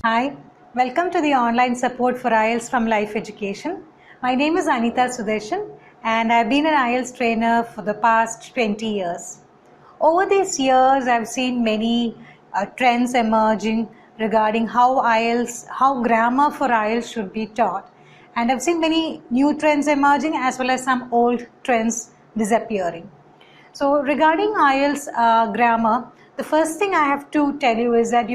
Hi, welcome to the online support for IELTS from Life Education. My name is Anita Sudarshan and I've been an IELTS trainer for the past 20 years. Over these years, I've seen many trends emerging regarding how grammar for IELTS should be taught. And I've seen many new trends emerging as well as some old trends disappearing. So regarding IELTS grammar, the first thing I have to tell you is that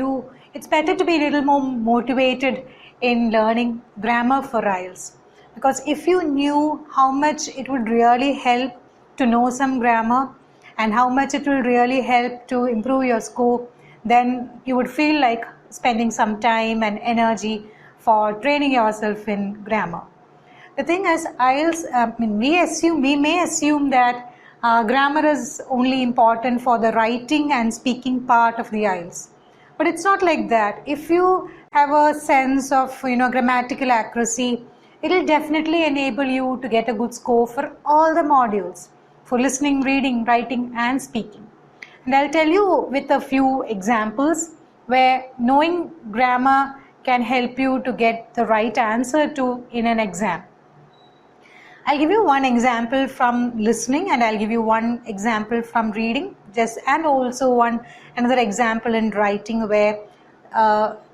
it's better to be a little more motivated in learning grammar for IELTS. Because if you knew how much it would really help to know some grammar and how much it will really help to improve your score, then you would feel like spending some time and energy for training yourself in grammar. The thing is, we may assume that grammar is only important for the writing and speaking part of the IELTS. But it's not like that. If you have a sense of grammatical accuracy, it will definitely enable you to get a good score for all the modules, for listening, reading, writing and speaking. And I'll tell you with a few examples where knowing grammar can help you to get the right answer in an exam. I'll give you one example from listening and I'll give you one example from reading, and also another example in writing where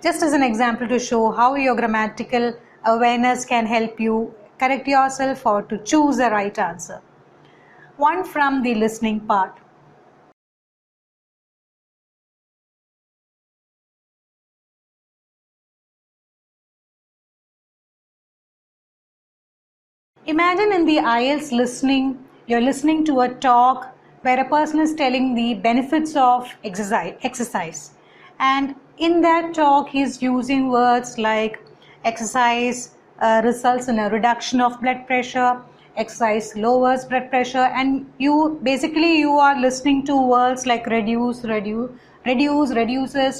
just as an example to show how your grammatical awareness can help you correct yourself or to choose the right answer. One from the listening part. Imagine in the IELTS listening, you're listening to a talk where a person is telling the benefits of exercise. And in that talk, he's using words like exercise results in a reduction of blood pressure, exercise lowers blood pressure, and you are listening to words like reduces,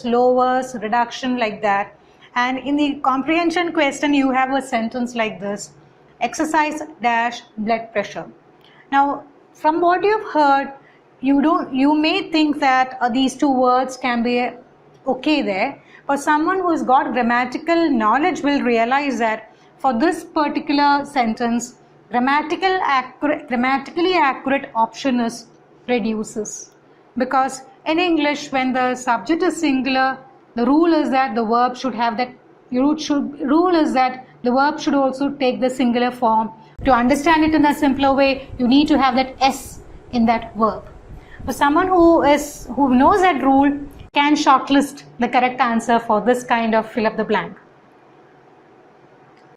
lowers, reduction, like that. And in the comprehension question, you have a sentence like this: exercise dash blood pressure. Now, from what you've heard, you may think that these two words can be okay there, but someone who's got grammatical knowledge will realize that for this particular sentence, grammatically accurate option is reduces. Because in English, when the subject is singular, the rule is that the verb should have that. Rule is that the verb should also take the singular form. To understand it in a simpler way, you need to have that S in that verb. For someone who knows that rule can shortlist the correct answer for this kind of fill up the blank.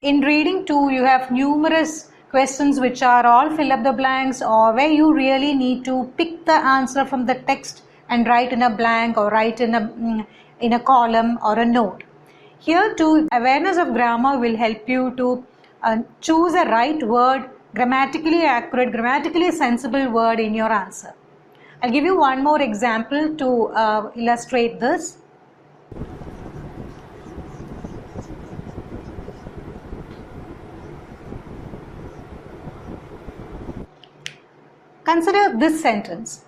In reading too, you have numerous questions which are all fill up the blanks, or where you really need to pick the answer from the text and write in a blank or write in a column or a note. Here too, awareness of grammar will help you to choose a right word, grammatically accurate, grammatically sensible word in your answer. I'll give you one more example to illustrate this. Consider this sentence.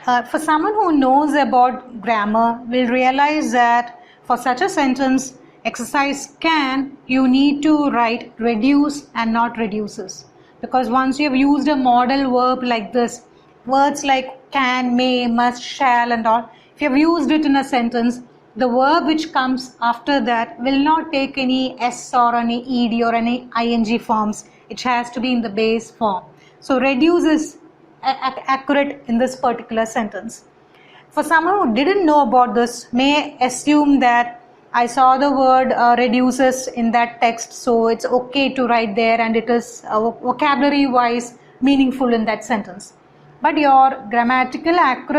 For someone who knows about grammar will realize that for such a sentence, exercise can, you need to write reduce and not reduces. Because once you have used a modal verb like this, words like can, may, must, shall and all, if you have used it in a sentence, the verb which comes after that will not take any S or any ED or any ING forms. It has to be in the base form. So reduce is accurate in this particular sentence. For someone who didn't know about this, may assume that I saw the word reduces in that text, so it's okay to write there and it is vocabulary wise meaningful in that sentence. But your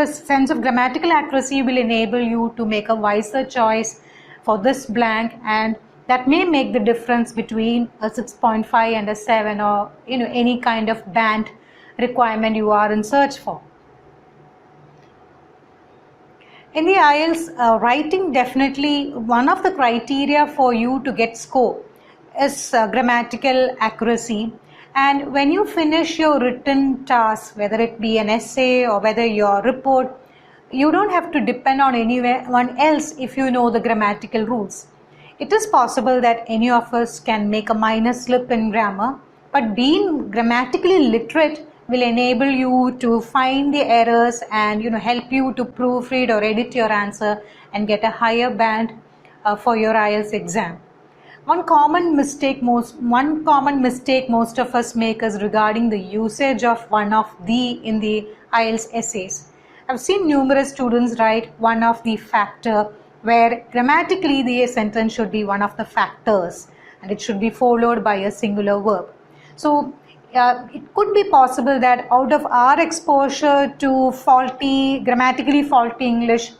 sense of grammatical accuracy will enable you to make a wiser choice for this blank, and that may make the difference between a 6.5 and a 7, or any kind of band requirement you are in search for. In the IELTS, writing, definitely one of the criteria for you to get score is grammatical accuracy. And when you finish your written task, whether it be an essay or whether your report, you don't have to depend on anyone else if you know the grammatical rules. It is possible that any of us can make a minor slip in grammar, but being grammatically literate will enable you to find the errors and help you to proofread or edit your answer and get a higher band for your IELTS exam. One common mistake most of us make is regarding the usage of one of the in the IELTS essays. I've seen numerous students write one of the factor, where grammatically the sentence should be one of the factors and it should be followed by a singular verb. So it could be possible that out of our exposure to grammatically faulty English,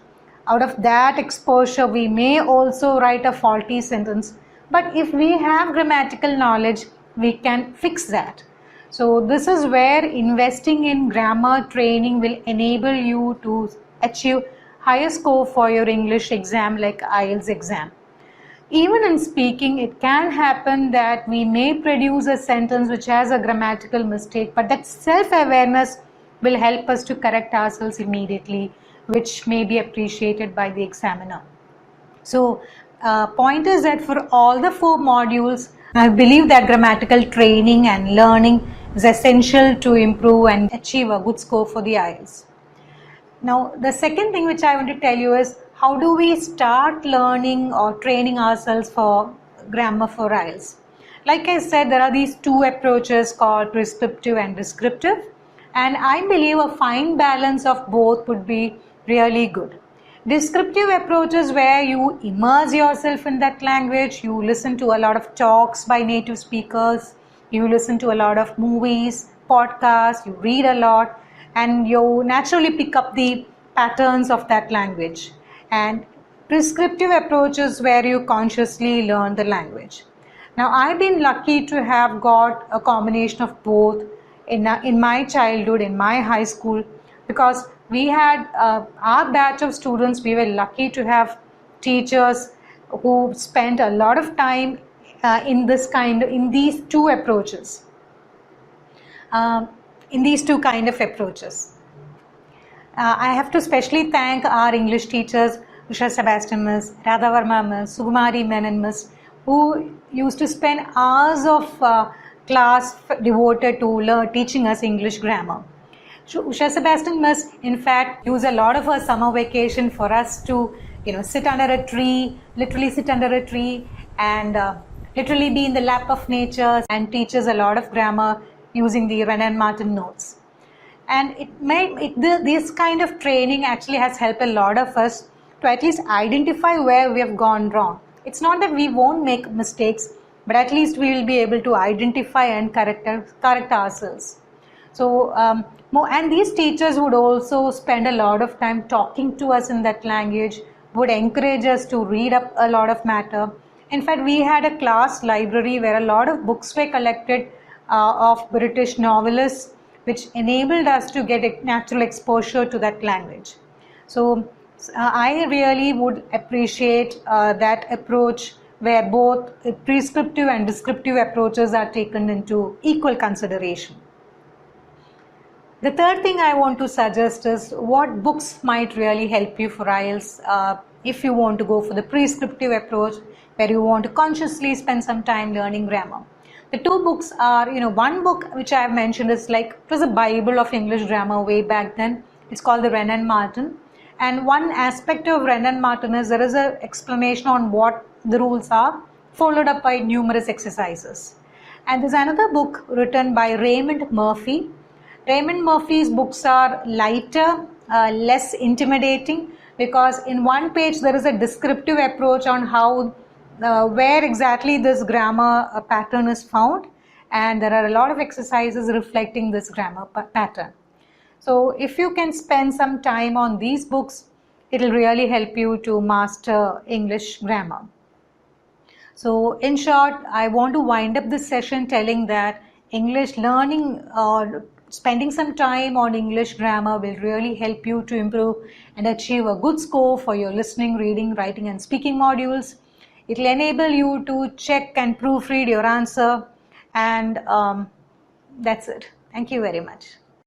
out of that exposure we may also write a faulty sentence. But if we have grammatical knowledge, we can fix that. So this is where investing in grammar training will enable you to achieve higher score for your English exam like IELTS exam. Even in speaking, it can happen that we may produce a sentence which has a grammatical mistake, but that self-awareness will help us to correct ourselves immediately, which may be appreciated by the examiner. So point is that for all the 4 modules, I believe that grammatical training and learning is essential to improve and achieve a good score for the IELTS. Now, the second thing which I want to tell you is, how do we start learning or training ourselves for grammar for IELTS? Like I said, there are these 2 approaches called prescriptive and descriptive, and I believe a fine balance of both would be really good. Descriptive approach is where you immerse yourself in that language, you listen to a lot of talks by native speakers, you listen to a lot of movies, podcasts, you read a lot, and you naturally pick up the patterns of that language. And prescriptive approach is where you consciously learn the language. Now, I've been lucky to have got a combination of both in my childhood, in my high school, because we had our batch of students, we were lucky to have teachers who spent a lot of time in these two approaches. In these 2 kind of approaches. I have to specially thank our English teachers, Usha Sebastian Miss, Radha Varma Miss, Sugumari Menon Miss, who used to spend hours of class devoted to teaching us English grammar. Usha Sebastian Miss, in fact, used a lot of her summer vacation for us to, sit under a tree, literally sit under a tree and literally be in the lap of nature and teach us a lot of grammar using the Renan Martin notes. And this kind of training actually has helped a lot of us to at least identify where we have gone wrong. It's not that we won't make mistakes, but at least we will be able to identify and correct ourselves. So, and these teachers would also spend a lot of time talking to us in that language, would encourage us to read up a lot of matter. In fact, we had a class library where a lot of books were collected of British novelists, which enabled us to get a natural exposure to that language. So I really would appreciate that approach where both prescriptive and descriptive approaches are taken into equal consideration. The third thing I want to suggest is what books might really help you for IELTS if you want to go for the prescriptive approach, where you want to consciously spend some time learning grammar. The 2 books are, one book which I have mentioned is it was a Bible of English grammar way back then. It's called the Renan Martin. And one aspect of Renan Martin is there is an explanation on what the rules are, followed up by numerous exercises. And there's another book written by Raymond Murphy. Raymond Murphy's books are lighter, less intimidating, because in one page there is a descriptive approach on how where exactly this grammar pattern is found, and there are a lot of exercises reflecting this grammar pattern. So if you can spend some time on these books, it will really help you to master English grammar. So in short, I want to wind up this session telling that English learning or spending some time on English grammar will really help you to improve and achieve a good score for your listening, reading, writing and speaking modules. It will enable you to check and proofread your answer, and that's it. Thank you very much.